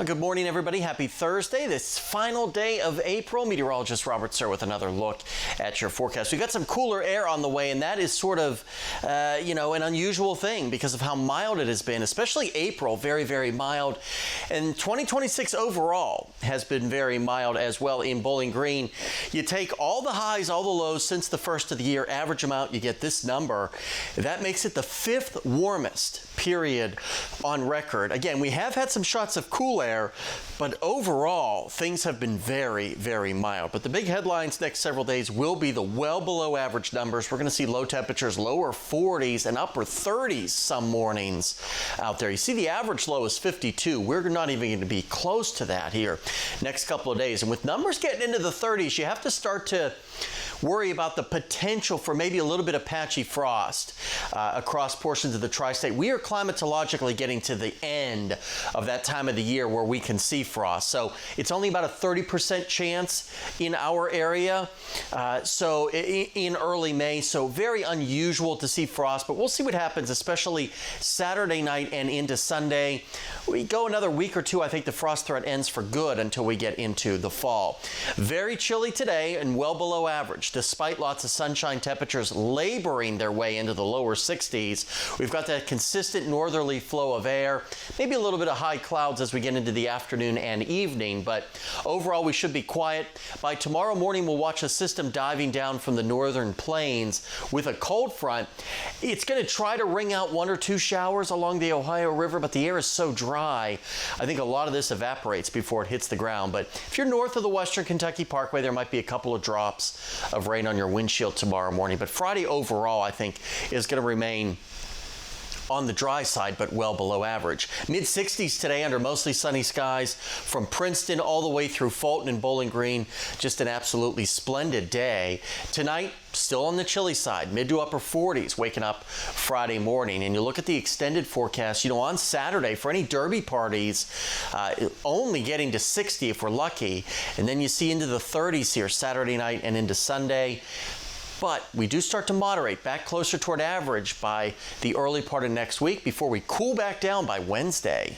Good morning, everybody. Happy Thursday. This final day of April. Meteorologist Robert Suhr with another look at your forecast. We've got some cooler air on the way, and that is sort of, an unusual thing because of how mild it has been, especially April. Very, very mild. And 2026 overall has been very mild as well in Bowling Green. You take all the highs, all the lows since the first of the year, average them out, you get this number. That makes it the fifth warmest period on record. Again, we have had some shots of cool air, but overall, things have been very, very mild. But the big headlines next several days will be the well below average numbers. We're going to see low temperatures, lower 40s and upper 30s some mornings out there. You see the average low is 52. We're not even going to be close to that here next couple of days. And with numbers getting into the 30s, you have to start to worry about the potential for maybe a little bit of patchy frost across portions of the tri-state. We are climatologically getting to the end of that time of the year where we can see frost. So it's only about a 30% chance in our area. So in early May, so very unusual to see frost, but we'll see what happens, especially Saturday night and into Sunday. We go another week or two, I think the frost threat ends for good until we get into the fall. Very chilly today and well below average, despite lots of sunshine. Temperatures laboring their way into the lower 60s. We've got that consistent northerly flow of air, maybe a little bit of high clouds as we get into the afternoon and evening, but overall we should be quiet. By tomorrow morning, we'll watch a system diving down from the northern plains with a cold front. It's going to try to wring out one or two showers along the Ohio River, but the air is so dry, I think a lot of this evaporates before it hits the ground. But if you're north of the Western Kentucky Parkway, there might be a couple of drops of rain on your windshield tomorrow morning. But Friday overall, I think, is going to remain on the dry side, but well below average. Mid-60s today under mostly sunny skies from Princeton all the way through Fulton and Bowling Green. Just an absolutely splendid day. Tonight, still on the chilly side, mid to upper 40s, waking up Friday morning. And you look at the extended forecast, on Saturday for any derby parties, only getting to 60 if we're lucky. And then you see into the 30s here Saturday night and into Sunday. But we do start to moderate back closer toward average by the early part of next week before we cool back down by Wednesday.